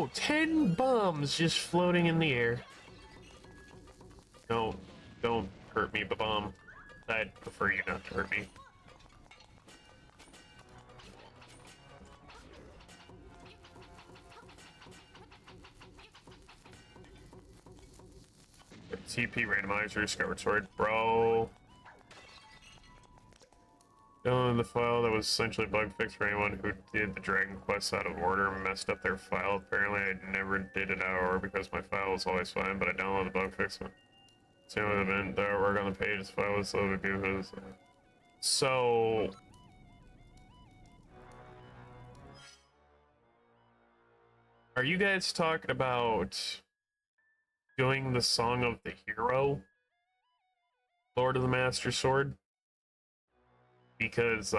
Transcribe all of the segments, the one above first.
No, 10 bombs just floating in the air. No, don't hurt me, Babam. I'd prefer you not to hurt me. TP randomizer, Skyward Sword, bro. Downloaded the file that was essentially bug fixed for anyone who did the Dragon Quest out of order and messed up their file. Apparently, I never did it out of order because my file was always fine, but I downloaded the bug fix. See what event the artwork on the page. This file was loaded because. So. Are you guys talking about doing the Song of the Hero? Lord of the Master Sword? Because,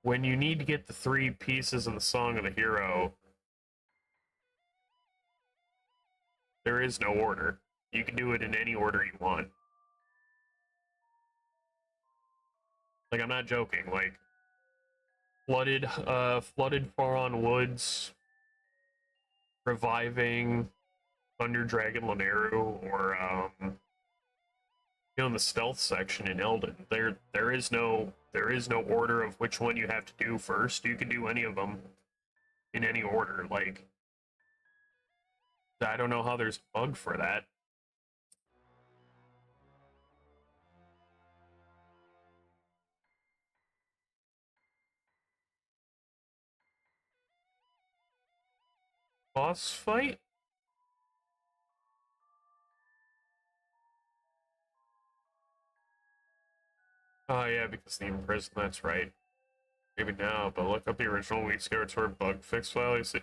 when you need to get the 3 pieces of the Song of the Hero, there is no order. You can do it in any order you want. Like, I'm not joking. Like, flooded Faron Woods, reviving Thunder Dragon Lanayru, or in the stealth section in Elden. There is no order of which one you have to do first. You can do any of them in any order. Like, I don't know how there's a bug for that. Boss fight? Oh yeah, because the imprisonment, that's right. Maybe now, but look up the original Wii Skyward Sword bug fix file. You see.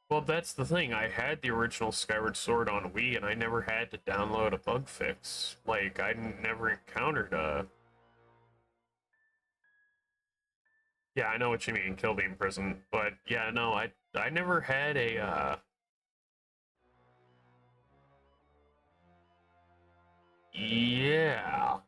Well, that's the thing. I had the original Skyward Sword on Wii, and I never had to download a bug fix. Like, I never encountered a... Yeah, I know what you mean, kill the imprisoned. But, yeah, no, I never had a, Yeah.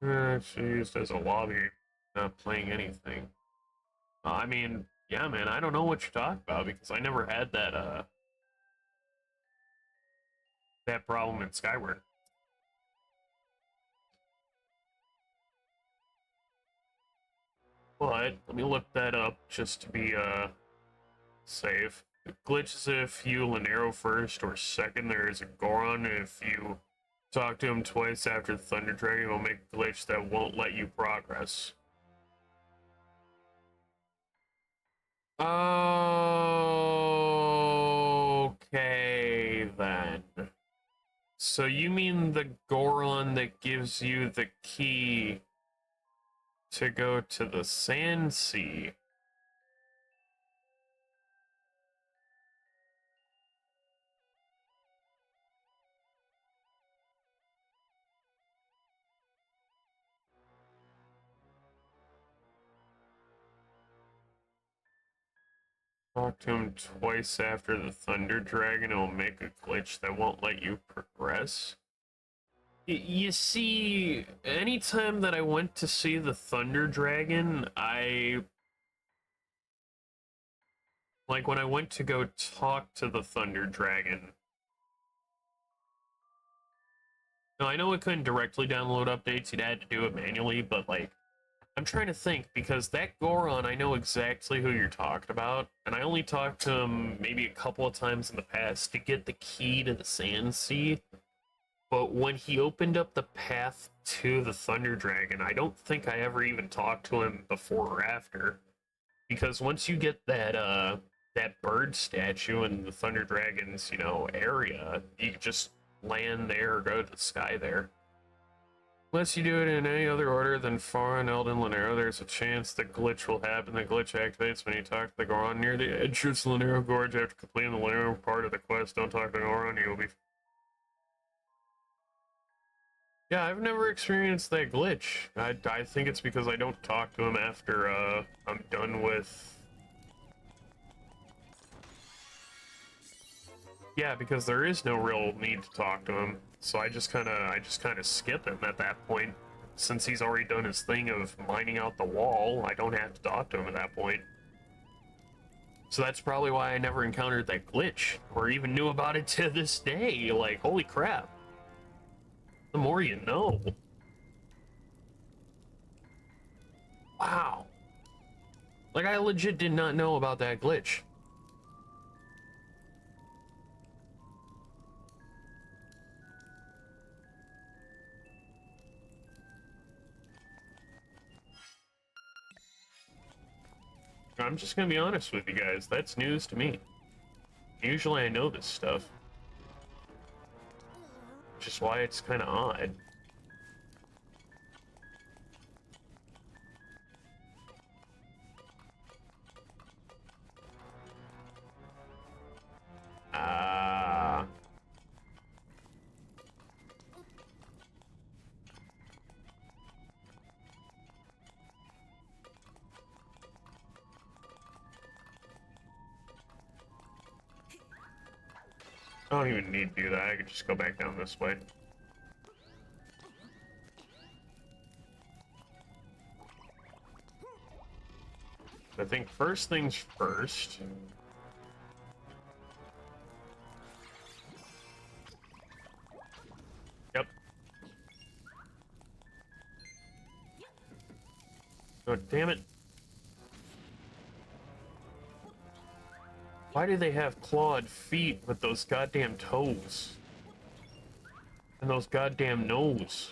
It's used as a lobby, not playing anything. I mean, yeah, man, I don't know what you're talking about, because I never had that problem in Skyward. But, let me look that up, just to be, safe. It glitches if you Lanayru first or second. There is a Goron. If you talk to him twice after the Thunder Dragon, it will make a glitch that won't let you progress. Okay, then. So you mean the Goron that gives you the key to go to the Sand Sea? Talk to him twice after the Thunder Dragon, it will make a glitch that won't let you progress. You see, anytime that I went to see the Thunder Dragon, like, when I went to go talk to the Thunder Dragon... Now, I know I couldn't directly download updates, you'd had to do it manually, but, like, I'm trying to think, because that Goron, I know exactly who you're talking about, and I only talked to him maybe a couple of times in the past to get the key to the Sand Sea. But when he opened up the path to the Thunder Dragon, I don't think I ever even talked to him before or after. Because once you get that bird statue in the Thunder Dragon's, area, you can just land there or go to the sky there. Unless you do it in any other order than Faron, Elden, Lanayru, there's a chance the glitch will happen. The glitch activates when you talk to the Goron near the edge of the Lanayru Gorge after completing the Lanayru part of the quest. Don't talk to the Goron, you'll be... Yeah, I've never experienced that glitch. I think it's because I don't talk to him after I'm done with... Yeah, because there is no real need to talk to him. So I just kind of skip him at that point. Since he's already done his thing of mining out the wall, I don't have to talk to him at that point. So that's probably why I never encountered that glitch, or even knew about it to this day. Like, holy crap. The more you know. Wow. Like, I legit did not know about that glitch. I'm just gonna be honest with you guys, that's news to me. Usually I know this stuff. Which is why it's kind of odd. Ah. I don't even need to do that, I could just go back down this way. I think first things first. Yep. Oh, damn it. Why do they have clawed feet with those goddamn toes? And those goddamn nose?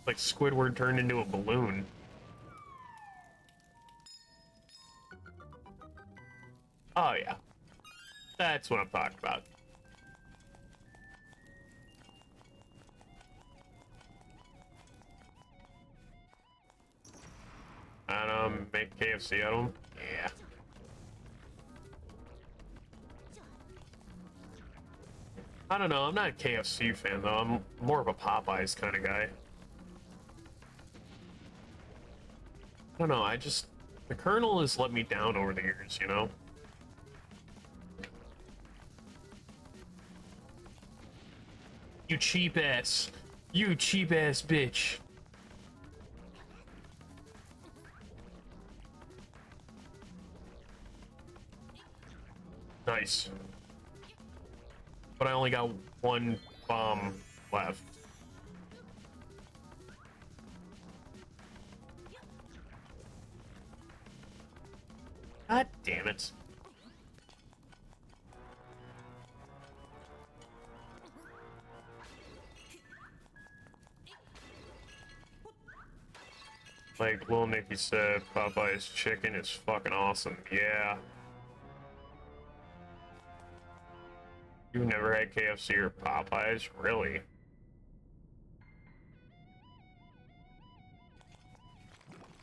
Like Squidward turned into a balloon. Oh yeah. That's what I'm talking about. And make KFC out of them? Yeah. I don't know, I'm not a KFC fan though, I'm more of a Popeyes kind of guy. I don't know, the Colonel has let me down over the years, you know? You cheap ass. You cheap ass bitch. Nice. But I only got one bomb left. God damn it. Like Lil Nicky said, Popeye's chicken is fucking awesome. Yeah. You've never had KFC or Popeyes? Really?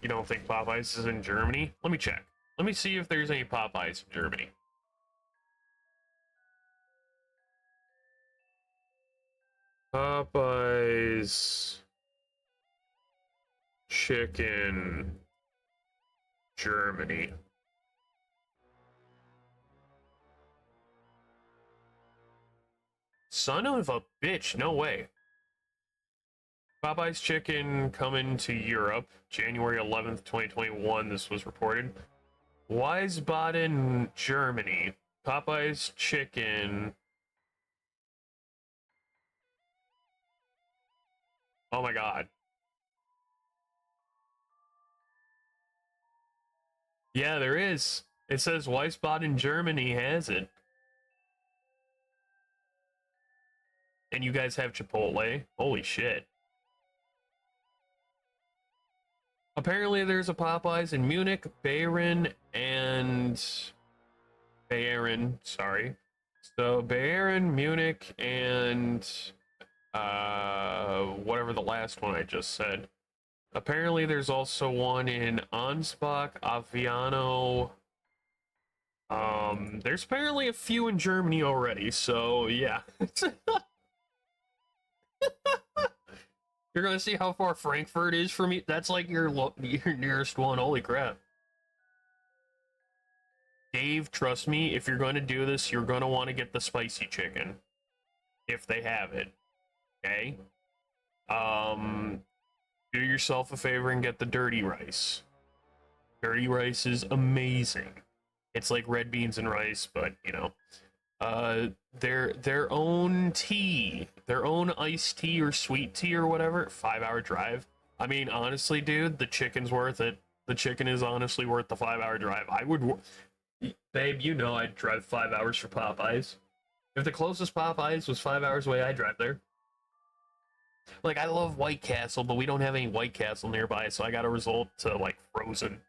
You don't think Popeyes is in Germany? Let me check. Let me see if there's any Popeyes in Germany. Popeyes chicken Germany. Son of a bitch, no way. Popeye's chicken coming to Europe, January 11th, 2021, this was reported. Wiesbaden, Germany. Popeye's chicken. Oh my god. Yeah, there is. It says Wiesbaden, Germany has it. And you guys have Chipotle? Holy shit. Apparently there's a Popeyes in Munich, Bayern, and... Bayern, sorry. So Bayern, Munich, and... whatever the last one I just said. Apparently there's also one in Ansbach, Aviano. There's apparently a few in Germany already, so yeah. You're gonna see how far Frankfurt is from you. That's like your nearest one. Holy crap! Dave, trust me, if you're going to do this, you're going to want to get the spicy chicken. If they have it. Okay? Do yourself a favor and get the dirty rice. Dirty rice is amazing. It's like red beans and rice, but, you know. Their own tea, their own iced tea or sweet tea or whatever, 5-hour drive. I mean, honestly, dude, the chicken's worth it. The chicken is honestly worth the 5-hour drive. I would, babe, you know I'd drive 5 hours for Popeyes. If the closest Popeyes was 5 hours away, I'd drive there. Like, I love White Castle, but we don't have any White Castle nearby, so I gotta resort to, like, Frozen.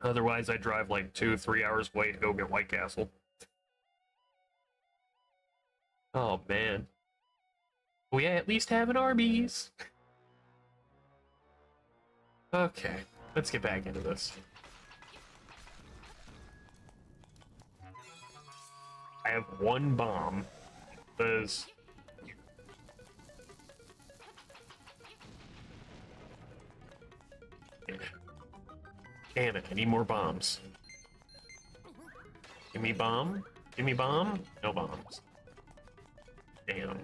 Otherwise, I'd drive, like, 2-3 hours away to go get White Castle. Oh, man. We at least have an Arby's. Okay, let's get back into this. I have one bomb. Because... damn it, I need more bombs. Give me bomb. Give me bomb. No bombs. Damn.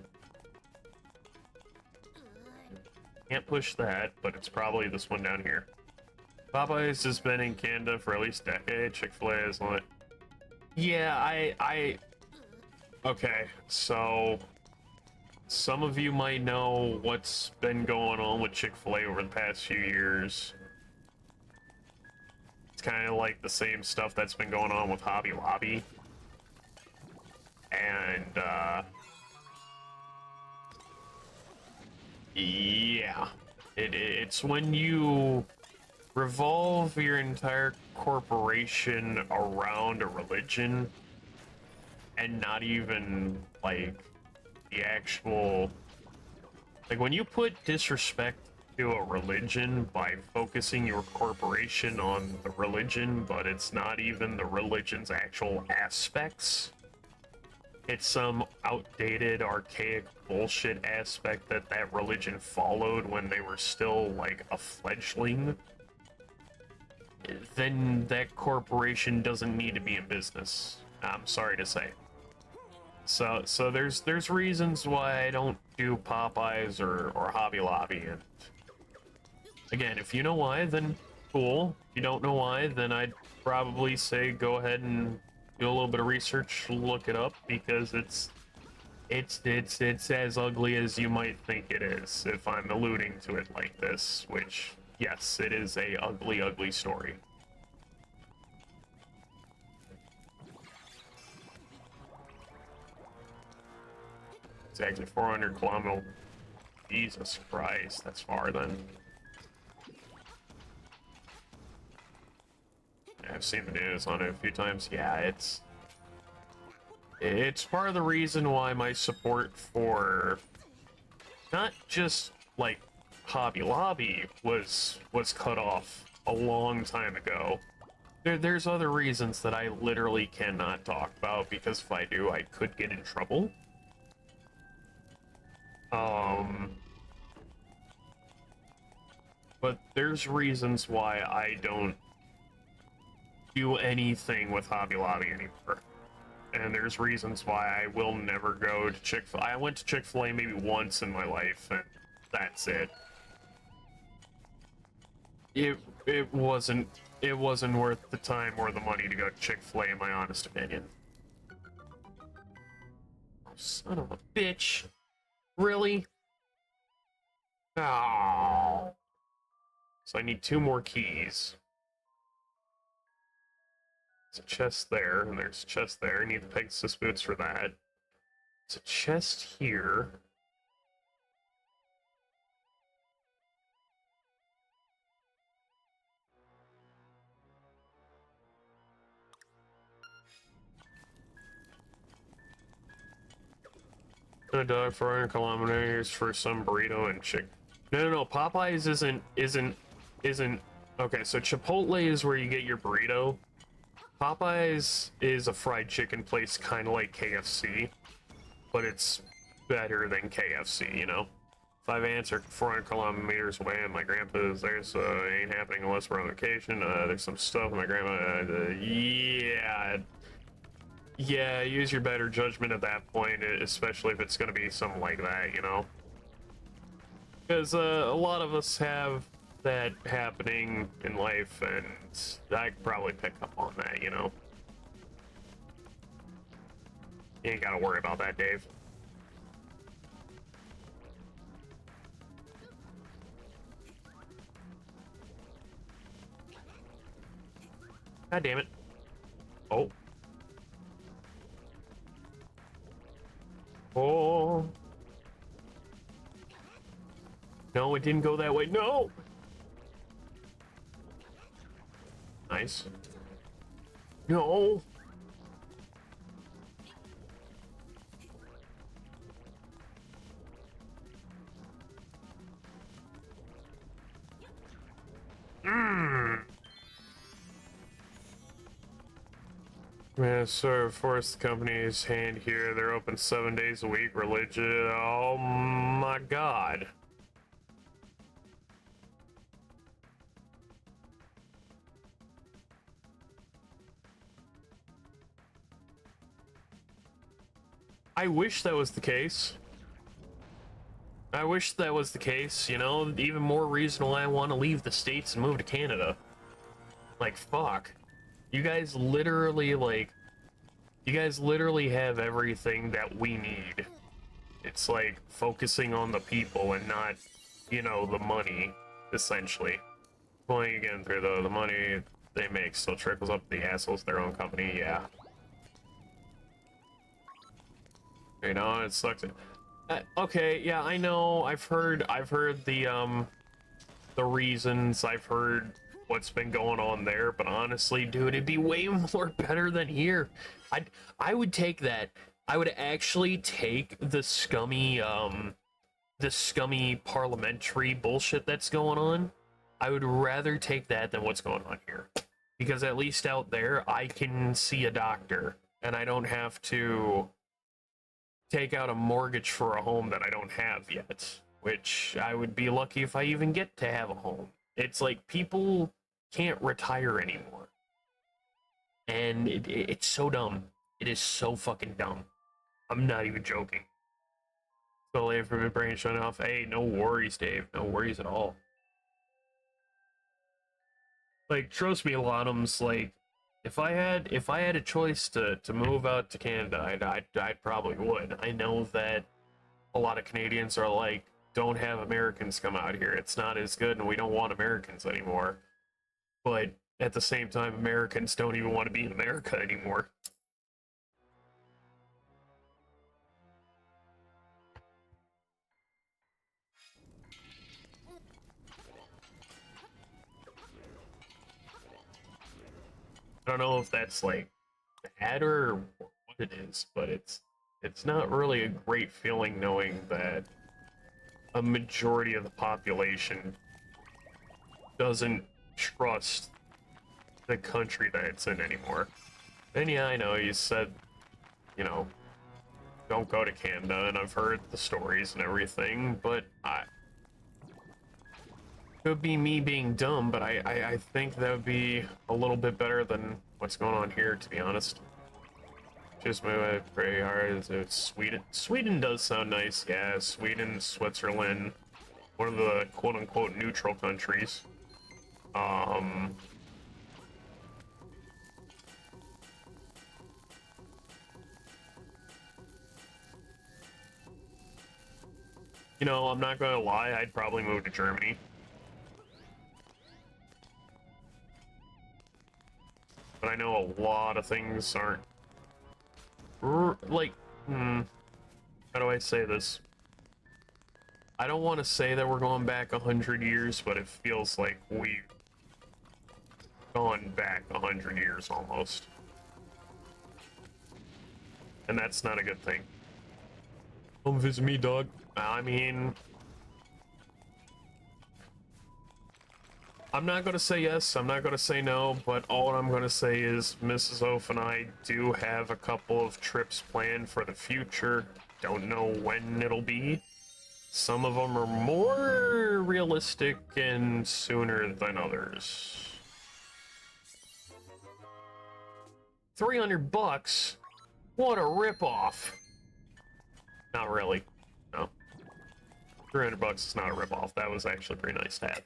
Can't push that, but it's probably this one down here. Popeyes has been in Canada for at least a decade. Chick-fil-A is not. Yeah, okay, so... some of you might know what's been going on with Chick-fil-A over the past few years. It's kind of like the same stuff that's been going on with Hobby Lobby. And, yeah. It's when you revolve your entire corporation around a religion and not even, like, the actual... like, when you put disrespect to a religion by focusing your corporation on the religion, but it's not even the religion's actual aspects. It's some outdated, archaic bullshit aspect that that religion followed when they were still, like, a fledgling. Then that corporation doesn't need to be in business. I'm sorry to say. So there's reasons why I don't do Popeyes or Hobby Lobby, and again, if you know why, then cool. If you don't know why, then I'd probably say go ahead and do a little bit of research, look it up, because it's as ugly as you might think it is, if I'm alluding to it like this, which, yes, it is a ugly, ugly story. It's actually 400 kilometers. Jesus Christ, that's far then. I've seen the news on it a few times. Yeah, it's part of the reason why my support for not just like Hobby Lobby was cut off a long time ago. There's other reasons that I literally cannot talk about, because if I do, I could get in trouble. But there's reasons why I don't do anything with Hobby Lobby anymore. And there's reasons why I will never go to Chick-fil-A. I went to Chick-fil-A maybe once in my life, and that's it. It wasn't worth the time or the money to go to Chick-fil-A, in my honest opinion. Oh, son of a bitch. Really? Oh. So I need 2 more keys. There's a chest there, and there's a chest there. I need the Pegasus boots for that. There's a chest here. A dog for 400 kilometers for some burrito and chick. No. Popeyes isn't. Okay, so Chipotle is where you get your burrito. Popeyes is a fried chicken place, kind of like KFC, but it's better than KFC, you know? 5 ants are 400 kilometers away, and my grandpa's there, so it ain't happening unless we're on vacation. There's some stuff my grandma. Yeah, use your better judgment at that point, especially if it's gonna be something like that, you know. Because a lot of us have that happening in life, and I could probably pick up on that, you know. You ain't gotta worry about that, Dave. God damn it. Oh. Oh. No, it didn't go that way. No! Nice. No! Yeah, sir, force the company's hand here. They're open 7 days a week. Religion. Oh my god. I wish that was the case. I wish that was the case, you know? Even more reason why I want to leave the States and move to Canada. Like, fuck. You guys literally have everything that we need. It's like focusing on the people and not, you know, the money, essentially. Going again through the money they make still trickles up the assholes their own company, yeah. You know, it sucks. Okay, yeah, I know. I've heard the reasons. I've heard what's been going on there, but honestly, dude, it'd be way more better than here. I would take that. I would actually take the scummy parliamentary bullshit that's going on. I would rather take that than what's going on here. Because at least out there I can see a doctor and I don't have to take out a mortgage for a home that I don't have yet, which I would be lucky if I even get to have a home. It's like people can't retire anymore. And it's so dumb. It is so fucking dumb. I'm not even joking. So late for my brain shutting off. Hey, no worries, Dave. No worries at all. Like, trust me, Lotums, like, if I had a choice to move out to Canada, I probably would. I know that a lot of Canadians are like, don't have Americans come out here. It's not as good and we don't want Americans anymore. But at the same time, Americans don't even want to be in America anymore. I don't know if that's like bad or what it is, but it's not really a great feeling knowing that a majority of the population doesn't trust the country that it's in anymore. And yeah, I know you said, you know, don't go to Canada, and I've heard the stories and everything, but could be me being dumb, but I think that would be a little bit better than what's going on here, to be honest. Just move pretty hard. It's Sweden. Sweden does sound nice, yeah. Sweden, Switzerland, one of the quote-unquote neutral countries. You know, I'm not gonna lie, I'd probably move to Germany. But I know a lot of things aren't like, how do I say this? I don't want to say that we're going back 100 years, but it feels like we've gone back 100 years almost. And that's not a good thing. Come visit me, dog. I mean, I'm not gonna say yes, I'm not gonna say no, but all I'm gonna say is Mrs. Oaf and I do have a couple of trips planned for the future. Don't know when it'll be. Some of them are more realistic and sooner than others. $300? What a ripoff! Not really. No. $300 is not a ripoff. That was actually pretty nice to have.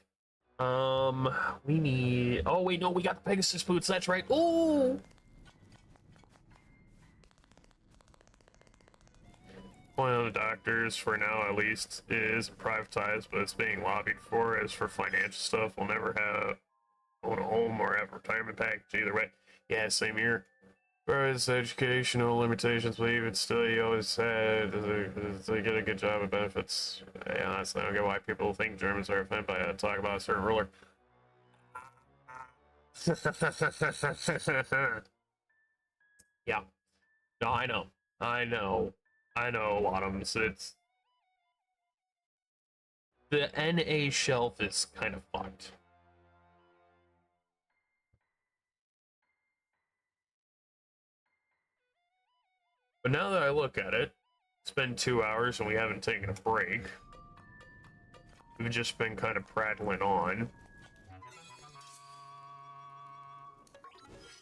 We need... Oh, wait, no, we got the Pegasus boots. That's right. Ooh! One of the doctors, for now at least, is privatized, but it's being lobbied for. As for financial stuff, we'll never have own a home or have a retirement package either way. Yeah, same here. Whereas educational limitations, but even still, you always had to get a good job of benefits. Yeah, that's not get why people think Germans are offended by talk about a certain ruler. Yeah. No, I know. I know. I know a lot of them. So it's the NA shelf is kind of fucked. But now that I look at it, it's been 2 hours and we haven't taken a break. We've just been kind of prattling on.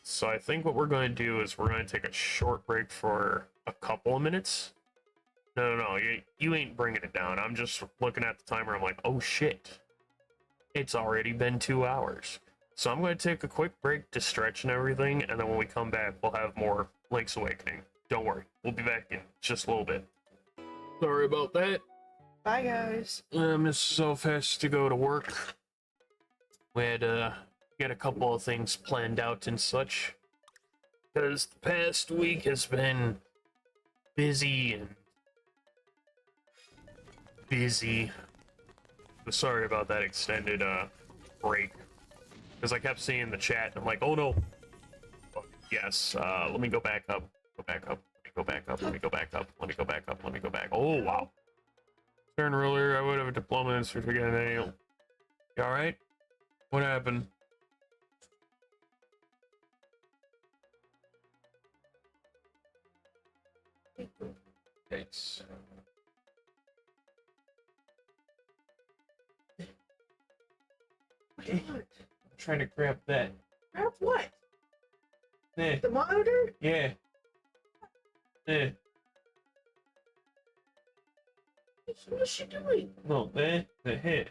So I think what we're going to do is we're going to take a short break for a couple of minutes. No, you ain't bringing it down. I'm just looking at the timer. I'm like, oh shit. It's already been 2 hours. So I'm going to take a quick break to stretch and everything, and then when we come back, we'll have more Link's Awakening. Don't worry, we'll be back in just a little bit. Sorry about that. Bye, guys. Mrs. Elf has to go to work. We had get a couple of things planned out and such. Because the past week has been busy and busy. Sorry about that extended break. Because I kept seeing the chat and I'm like, oh no. Yes, let me go back up. Go back up. Let me go back up. Let me go back up. Let me go back up. Let me go back. Oh wow. Turn earlier, I would have a diploma in certificate. You alright? What happened? Thanks. I'm trying to grab that. Grab what? Yeah. The monitor? Yeah. Yeah. What's she doing? No, the hit.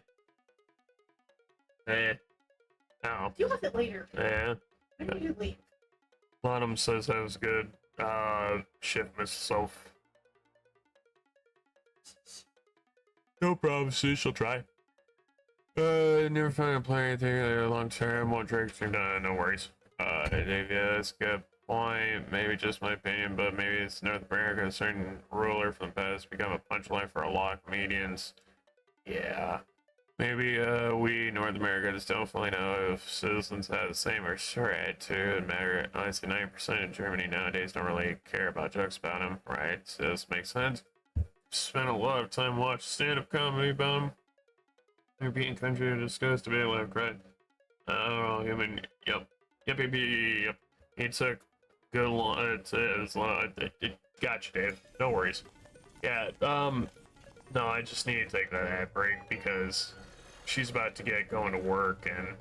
Ow. Deal with it later. Yeah. I need to leave. Bottom says that was good. Shift Mrs. Soph. No problem, sis. She'll try. Never found a plan anything there long term. Won't drink. No worries. Yeah, that's a good point. Maybe just my opinion, but maybe it's North America. A certain ruler from the past become a punchline for a lot of comedians. Yeah. Maybe we North America just don't fully know if citizens have the same or sure attitude. Matter honestly, 90% of Germany nowadays don't really care about jokes about them, right? So this makes sense. Spent a lot of time watching stand-up comedy about them. European country to discuss to be able to credit. I don't know. I mean, yep. It took good long. It's long. Gotcha, Dave. No worries. Yeah. No, I just need to take that ad break because she's about to get going to work, and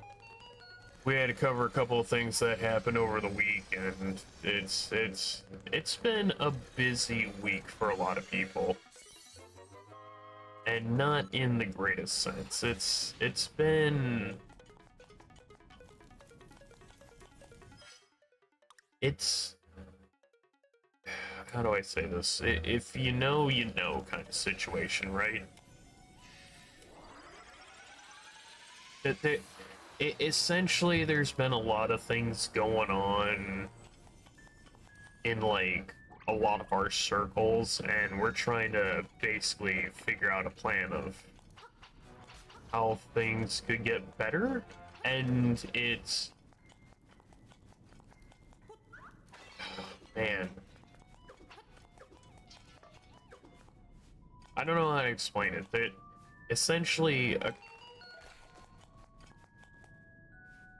we had to cover a couple of things that happened over the week, and it's been a busy week for a lot of people, and not in the greatest sense. It's been how do I say this? If you know, you know kind of situation, right? Essentially, there's been a lot of things going on in, like, a lot of our circles, and we're trying to basically figure out a plan of how things could get better, and it's... Man. I don't know how to explain it. That essentially,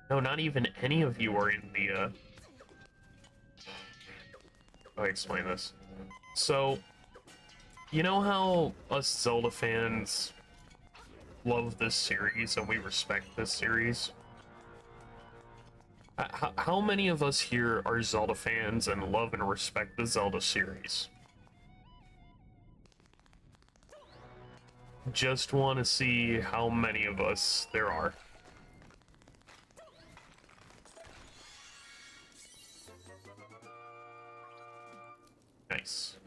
no, not even any of you are in the, how do I explain this? So, You know how us Zelda fans love this series and we respect this series? How many of us here are Zelda fans and love and respect the Zelda series? Just want to see how many of us there are. Nice.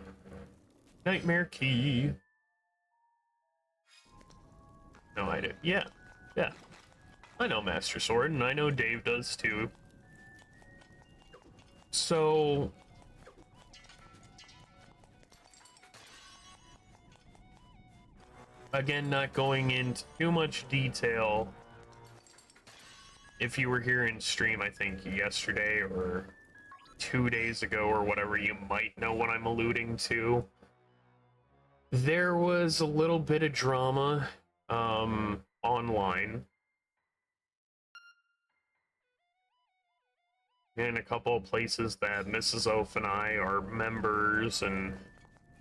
Nightmare key. No, I do. Yeah. Yeah. I know Master Sword, and I know Dave does too. So... again, not going into too much detail. If you were here in stream, I think yesterday or 2 days ago or whatever, you might know what I'm alluding to. There was a little bit of drama online in a couple of places that Mrs. Oaf and I are members and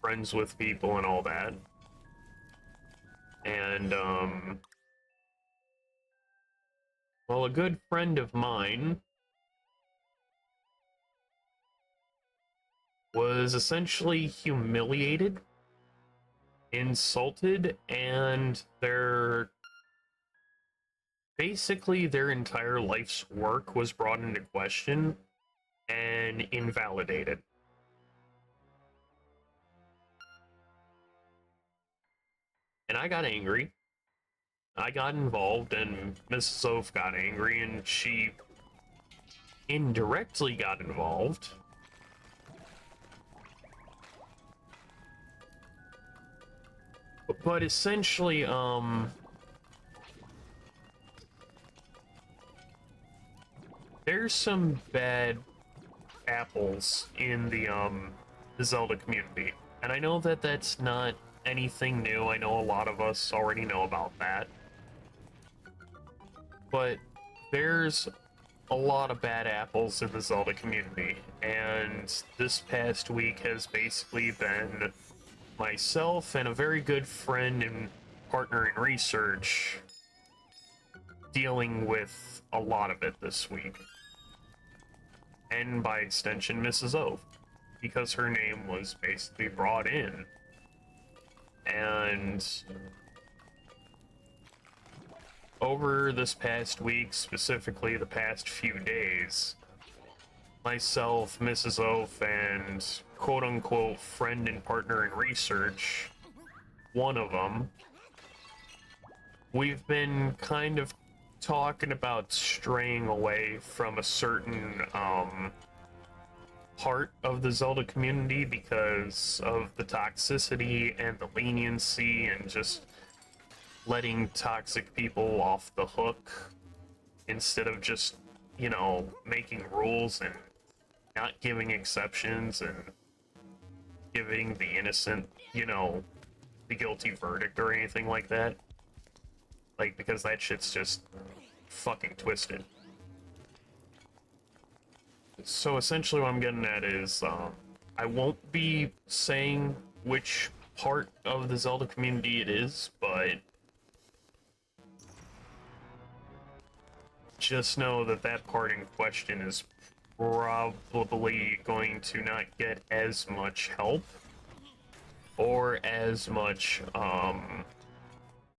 friends with people and all that. And well, a good friend of mine was essentially humiliated, insulted, and basically their entire life's work was brought into question and invalidated. And I got angry. I got involved, and Mrs. Oaf got angry, and she indirectly got involved. But essentially, there's some bad apples in the Zelda community. And I know that that's not anything new. I know a lot of us already know about that. But there's a lot of bad apples in the Zelda community. And this past week has basically been myself and a very good friend and partner in research dealing with a lot of it this week. And by extension, Mrs. Oaf, because her name was basically brought in. And over this past week, specifically the past few days, myself, Mrs. Oaf, and quote-unquote friend and partner in research, one of them, we've been kind of talking about straying away from a certain part of the Zelda community because of the toxicity and the leniency and just letting toxic people off the hook instead of just, you know, making rules and not giving exceptions and giving the innocent, you know, the guilty verdict or anything like that. Like, because that shit's just fucking twisted. So essentially what I'm getting at is, I won't be saying which part of the Zelda community it is, but just know that that part in question is probably going to not get as much help or as much